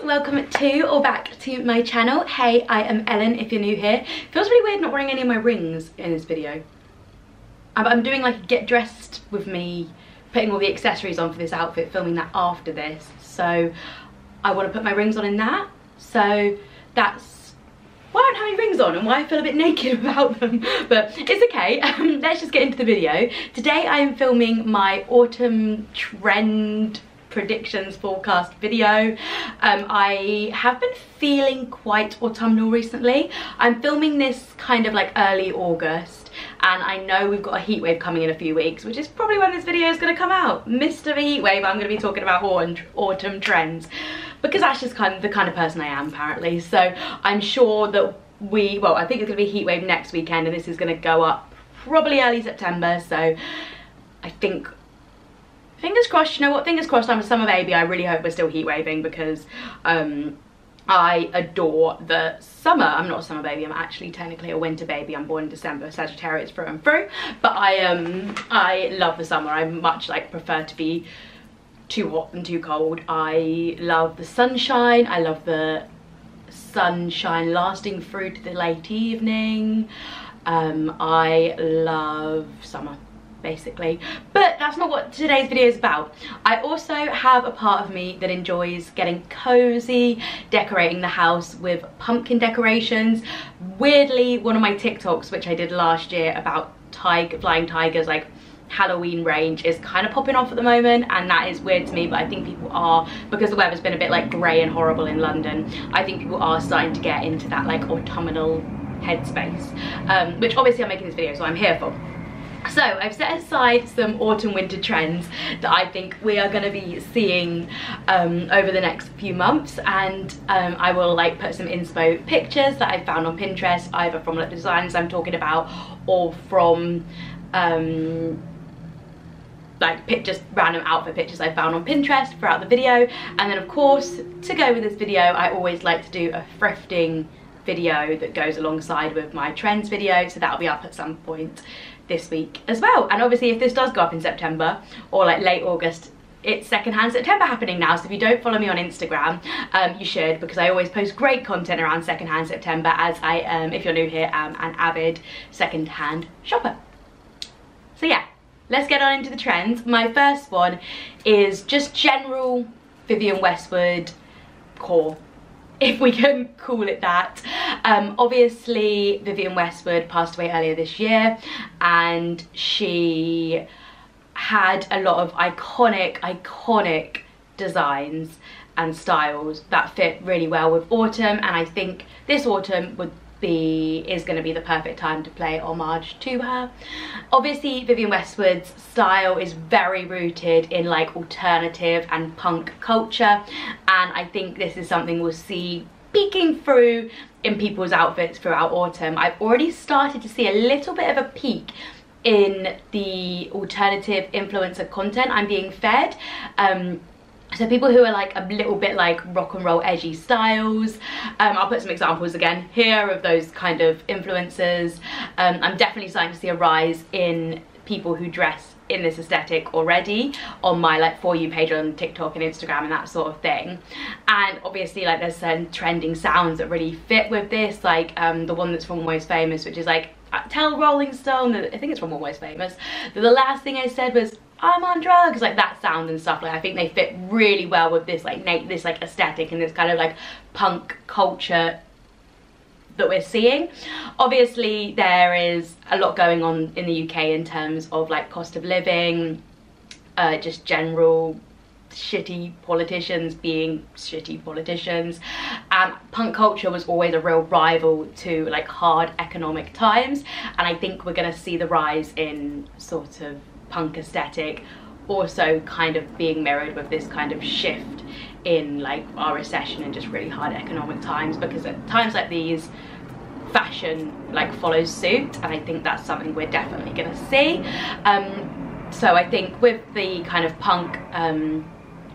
welcome to or back to my channel. Hey, I am Ellen if you're new here. Feels really weird not wearing any of my rings in this video. I'm doing like a get dressed with me, putting all the accessories on for this outfit, filming that after this. So I want to put my rings on in that. So that's why I don't have any rings on and why I feel a bit naked without them. But it's okay, let's just get into the video. Today I am filming my autumn trend predictions forecast video. I have been feeling quite autumnal recently. I'm filming this kind of like early August, and I know we've got a heat wave coming in a few weeks, which is probably when this video is going to come out. Missed of a heat wave, I'm going to be talking about autumn trends, because that's just kind of the kind of person I am apparently. So I'm sure that I think it's going to be a heat wave next weekend, and this is going to go up probably early September. So I think, fingers crossed, you know what, fingers crossed, I'm a summer baby. I really hope we're still heat waving, because I adore the summer. I'm not a summer baby, I'm actually technically a winter baby. I'm born in December, Sagittarius through and through. But I love the summer. I much like prefer to be too hot than too cold. I love the sunshine. I love the sunshine lasting through to the late evening. I love summer, basically. But that's not what today's video is about. I also have a part of me that enjoys getting cozy, decorating the house with pumpkin decorations. Weirdly, one of my TikToks, which I did last year about flying tigers, like Halloween range, is kind of popping off at the moment, and that is weird to me. But I think people are, because the weather's been a bit like grey and horrible in London, I think people are starting to get into that like autumnal headspace, which obviously I'm making this video, so I'm here for. So I've set aside some autumn winter trends that I think we are going to be seeing over the next few months, and I will like put some inspo pictures that I found on Pinterest, either from like the designs I'm talking about or from like just random outfit pictures I found on Pinterest throughout the video. And then of course, to go with this video, I always like to do a thrifting video that goes alongside with my trends video, so that'll be up at some point this week as well. And obviously if this does go up in September or like late August, it's secondhand September happening now. So if you don't follow me on Instagram, you should, because I always post great content around secondhand September, as I if you're new here, am an avid secondhand shopper. So yeah, let's get on into the trends. My first one is just general Vivian Westwood core, if we can call it that. Obviously Vivian Westwood passed away earlier this year, and she had a lot of iconic designs and styles that fit really well with autumn, and I think this autumn is going to be the perfect time to pay homage to her. Obviously Vivian Westwood's style is very rooted in like alternative and punk culture, and I think this is something we'll see peeking through in people's outfits throughout autumn. I've already started to see a little bit of a peak in the alternative influencer content I'm being fed. So people who are like a little bit like rock and roll edgy styles. I'll put some examples again here of those kind of influencers. I'm definitely starting to see a rise in people who dress in this aesthetic already on my like For You page on TikTok and Instagram and that sort of thing. And obviously like there's certain trending sounds that really fit with this, like the one that's from Almost Famous, which is like, tell Rolling Stone, I think it's from Almost Famous, that the last thing I said was, I'm on drugs, like that sound and stuff. Like I think they fit really well with this like aesthetic and this kind of like punk culture that we're seeing. Obviously there is a lot going on in the UK in terms of like cost of living, just general shitty politicians being shitty politicians, and punk culture was always a real rival to like hard economic times, and I think we're going to see the rise in sort of punk aesthetic also kind of being mirrored with this kind of shift in like our recession and just really hard economic times, because at times like these fashion like follows suit, and I think that's something we're definitely going to see. So I think with the kind of punk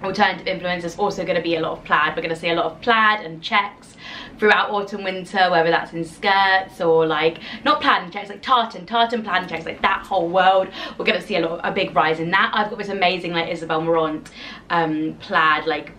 alternative influence, there's also going to be a lot of plaid. We're going to see a lot of plaid and checks throughout autumn winter, whether that's in skirts or like, not plaid and checks, like tartan, plaid and checks, like that whole world. We're going to see a big rise in that. I've got this amazing like Isabel Marant plaid like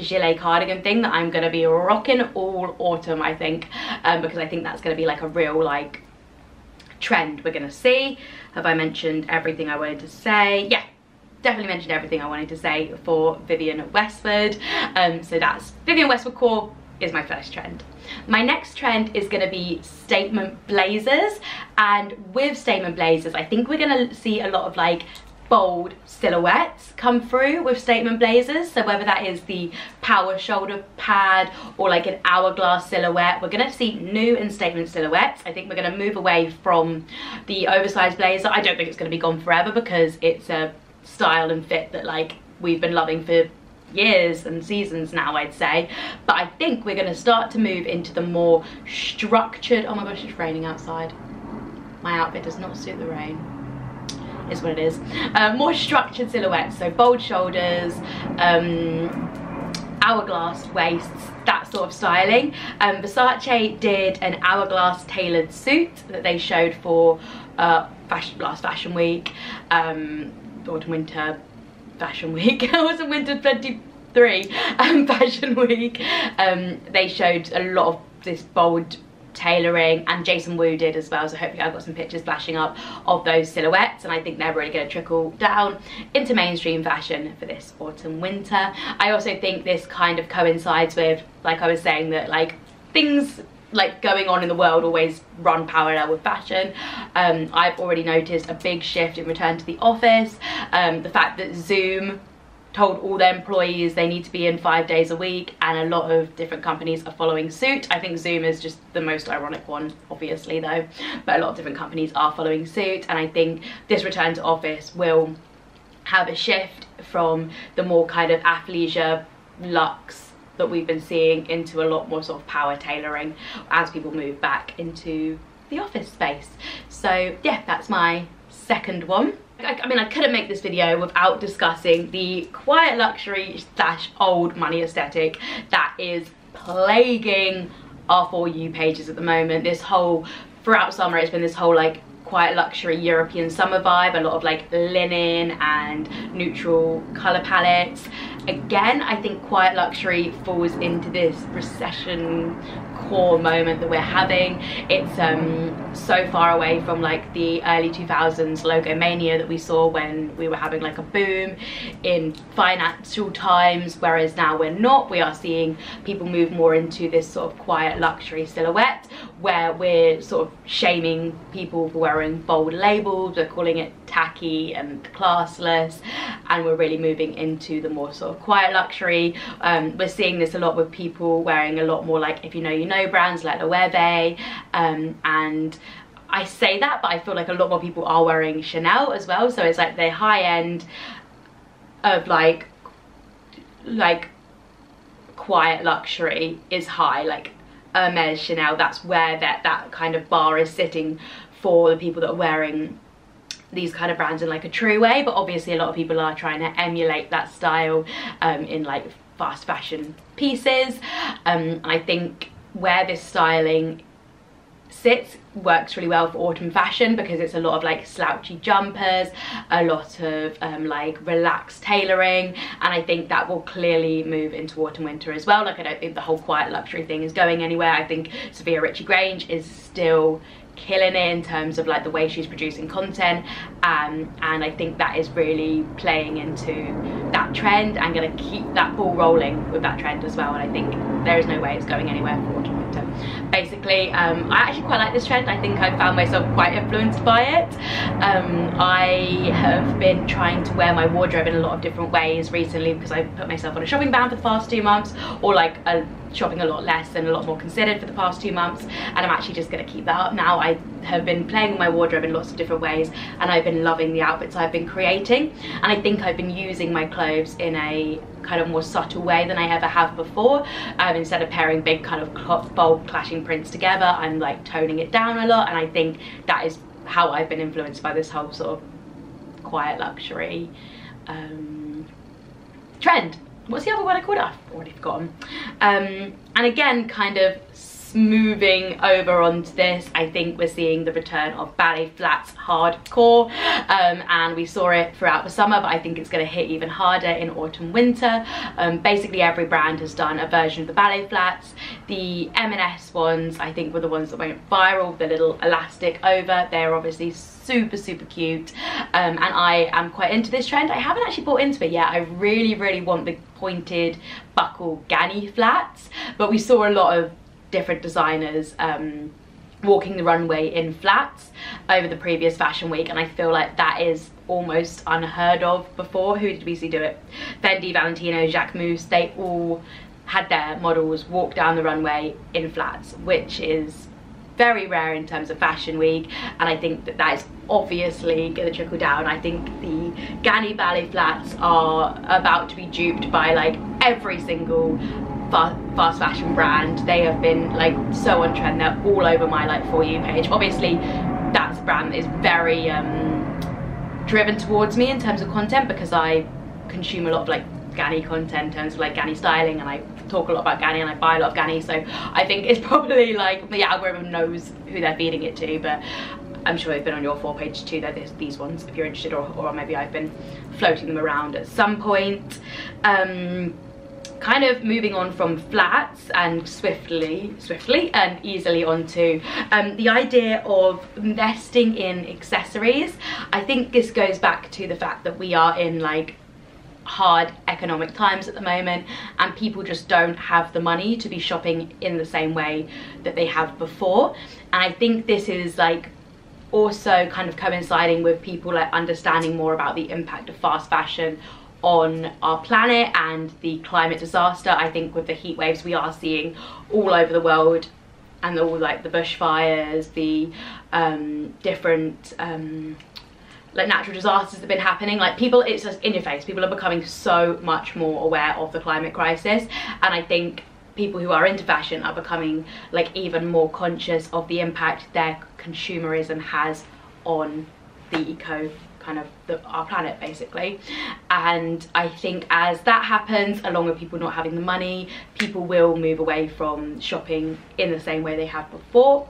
gilet cardigan thing that I'm going to be rocking all autumn, I think, because I think that's going to be like a real like trend we're going to see. Have I mentioned everything I wanted to say? Yeah, definitely mentioned everything I wanted to say for Vivian Westwood. So that's Vivian Westwood core is my first trend. My next trend is going to be statement blazers, and with statement blazers I think we're going to see a lot of like bold silhouettes come through with statement blazers. So whether that is the power shoulder pad or like an hourglass silhouette, we're going to see new and statement silhouettes. I think we're going to move away from the oversized blazer. I don't think it's going to be gone forever because it's a style and fit that like we've been loving for years and seasons now, I'd say. But I think we're going to start to move into the more structured, oh my gosh, it's raining outside. My outfit does not suit the rain. Is what it is. More structured silhouettes, so bold shoulders, hourglass waists, that sort of styling. Versace did an hourglass tailored suit that they showed for last fashion week, autumn winter fashion week. Autumn winter 23 fashion week. They showed a lot of this bold tailoring, and Jason Wu did as well, so hopefully I've got some pictures flashing up of those silhouettes, and I think they're really going to trickle down into mainstream fashion for this autumn winter. I also think this kind of coincides with, like I was saying, that like things like going on in the world always run parallel with fashion. I've already noticed a big shift in return to the office. The fact that Zoom told all their employees they need to be in 5 days a week, and a lot of different companies are following suit. I think Zoom is just the most ironic one, obviously, though, but a lot of different companies are following suit, and I think this return to office will have a shift from the more kind of athleisure luxe that we've been seeing into a lot more sort of power tailoring as people move back into the office space. So yeah, that's my second one. I mean, I couldn't make this video without discussing the quiet luxury / old money aesthetic that is plaguing our For You pages at the moment. This whole, throughout summer, it's been this whole like quiet luxury European summer vibe, a lot of like linen and neutral color palettes. Again, I think quiet luxury falls into this recession core moment that we're having. It's so far away from like the early 2000s logo mania that we saw when we were having like a boom in financial times, whereas now we're not. We are seeing people move more into this sort of quiet luxury silhouette where we're sort of shaming people for wearing bold labels. We're calling it tacky and classless, and we're really moving into the more sort of quiet luxury. We're seeing this a lot with people wearing a lot more like if you know brands like Loewe, and I say that, but I feel like a lot more people are wearing Chanel as well. So it's like the high end of like quiet luxury is high, like Hermes, Chanel. That's where that kind of bar is sitting for the people that are wearing these kind of brands in like a true way. But obviously a lot of people are trying to emulate that style in like fast fashion pieces. I think where this styling sits works really well for autumn fashion because it's a lot of like slouchy jumpers, a lot of like relaxed tailoring, and I think that will clearly move into autumn winter as well. Like I don't think the whole quiet luxury thing is going anywhere. I think Sophia Richie-Grange is still killing it in terms of like the way she's producing content, and I think that is really playing into that trend and going to keep that ball rolling with that trend as well. And I think there is no way it's going anywhere for autumn winter. Basically, I actually quite like this trend. I think I found myself quite influenced by it. I have been trying to wear my wardrobe in a lot of different ways recently because I put myself on a shopping ban for the past 2 months, or like shopping a lot less and a lot more considered for the past 2 months, and I'm actually just going to keep that up now. I have been playing with my wardrobe in lots of different ways, and I've been loving the outfits I've been creating, and I think I've been using my clothes in a kind of more subtle way than I ever have before. Instead of pairing big kind of bold clashing prints together, I'm like toning it down a lot, and I think that is how I've been influenced by this whole sort of quiet luxury trend. What's the other word I called it? I've already forgotten. And again, kind of moving over onto this, I think we're seeing the return of Ballet Flats hardcore, and we saw it throughout the summer, but I think it's going to hit even harder in autumn winter. Basically every brand has done a version of the Ballet Flats. The M&S ones I think were the ones that went viral, the little elastic over. They're obviously super cute, and I am quite into this trend. I haven't actually bought into it yet. I really want the pointed buckle Ganni flats, but we saw a lot of different designers walking the runway in flats over the previous fashion week, and I feel like that is almost unheard of before. Who did we see do it? Fendi, Valentino, Jacquemus, they all had their models walk down the runway in flats, which is very rare in terms of fashion week, and I think that that is obviously going to trickle down. I think the Ganni Ballet Flats are about to be duped by like every single fast fashion brand. They have been like so on trend. They're all over my like For You page. Obviously that's a brand that is very driven towards me in terms of content, because I consume a lot of like Ganni content in terms of like Ganni styling, and I talk a lot about Ganni and I buy a lot of Ganni, so I think it's probably like the algorithm knows who they're feeding it to. But I'm sure they've been on your For page too. There's these ones if you're interested, or maybe I've been floating them around at some point. Kind of moving on from flats and swiftly and easily onto the idea of investing in accessories. I think this goes back to the fact that we are in like hard economic times at the moment, and people just don't have the money to be shopping in the same way that they have before. And I think this is like also kind of coinciding with people like understanding more about the impact of fast fashion on our planet and the climate disaster. I think with the heat waves we are seeing all over the world, and all like the bushfires, the different like natural disasters that have been happening, like people, it's just in your face. People are becoming so much more aware of the climate crisis, and I think people who are into fashion are becoming like even more conscious of the impact their consumerism has on the our planet basically. And I think as that happens, along with people not having the money, people will move away from shopping in the same way they have before.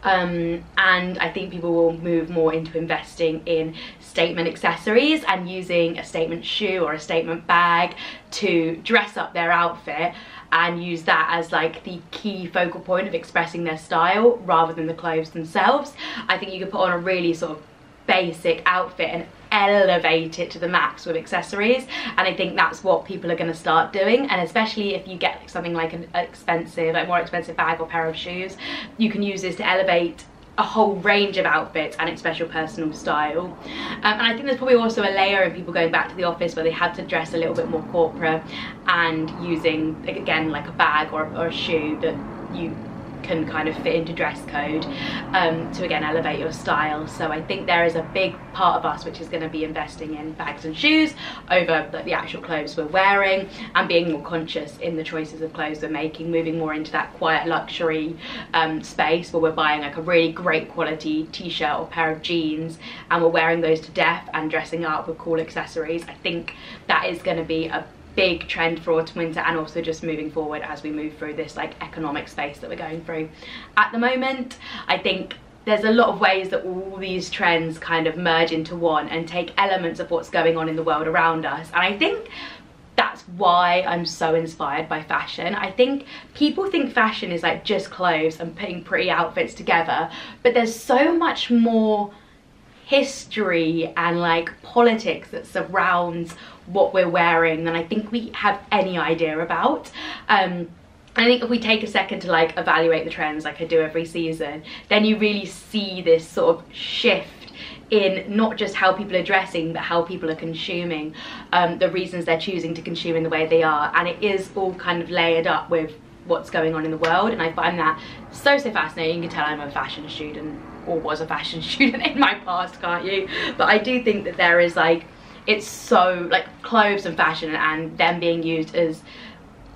And I think people will move more into investing in statement accessories and using a statement shoe or a statement bag to dress up their outfit, and use that as like the key focal point of expressing their style rather than the clothes themselves. I think you could put on a really sort of basic outfit and elevate it to the max with accessories, and I think that's what people are going to start doing. And especially if you get something like an expensive, like more expensive bag or pair of shoes, you can use this to elevate a whole range of outfits and express your personal style. And I think there's probably also a layer of people going back to the office where they had to dress a little bit more corporate, and using again like a bag or a shoe that you can kind of fit into dress code to again elevate your style. So I think there is a big part of us which is going to be investing in bags and shoes over the actual clothes we're wearing, and being more conscious in the choices of clothes we're making, moving more into that quiet luxury space where we're buying like a really great quality t-shirt or pair of jeans and we're wearing those to death and dressing up with cool accessories. I think that is going to be a big trend for autumn winter, and also just moving forward as we move through this like economic space that we're going through at the moment. I think there's a lot of ways that all these trends kind of merge into one and take elements of what's going on in the world around us, and I think that's why I'm so inspired by fashion. I think people think fashion is like just clothes and putting pretty outfits together, but there's so much more history and like politics that surrounds what we're wearing than I think we have any idea about. I think if we take a second to like evaluate the trends like I do every season, then you really see this sort of shift in not just how people are dressing, but how people are consuming, the reasons they're choosing to consume in the way they are, and it is all kind of layered up with what's going on in the world. And I find that so fascinating. You can tell I'm a fashion student, or was a fashion student in my past, can't you? But I do think that there is like, it's so like clothes and fashion and them being used as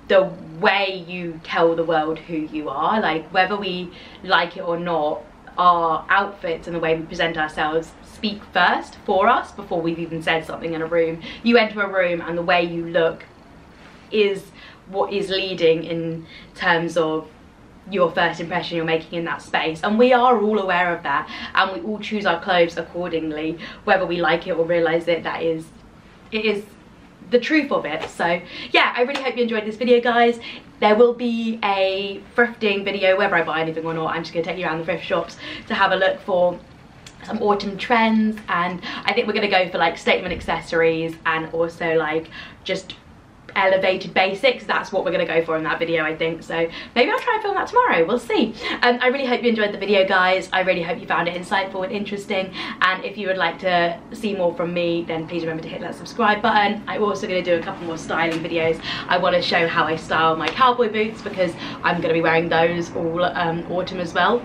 the way you tell the world who you are. Like whether we like it or not, our outfits and the way we present ourselves speak first for us before we've even said something in a room. You enter a room and the way you look is what is leading in terms of your first impression you're making in that space, and we are all aware of that, and we all choose our clothes accordingly, whether we like it or realise it. It is the truth of it. So yeah, I really hope you enjoyed this video, guys. There will be a thrifting video, whether I buy anything or not. I'm just going to take you around the thrift shops to have a look for some autumn trends, and I think we're going to go for like statement accessories and also like just elevated basics. That's what we're going to go for in that video, I think. So maybe I'll try and film that tomorrow, we'll see. I really hope you enjoyed the video, guys. I really hope you found it insightful and interesting, and if you would like to see more from me, then please remember to hit that subscribe button. I'm also going to do a couple more styling videos. I want to show how I style my cowboy boots, because I'm going to be wearing those all autumn as well,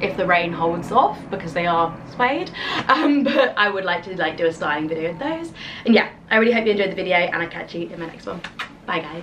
if the rain holds off, because they are suede. But I would like to do a styling video of those. And yeah, I really hope you enjoyed the video, and I'll catch you in my next one. Bye, guys.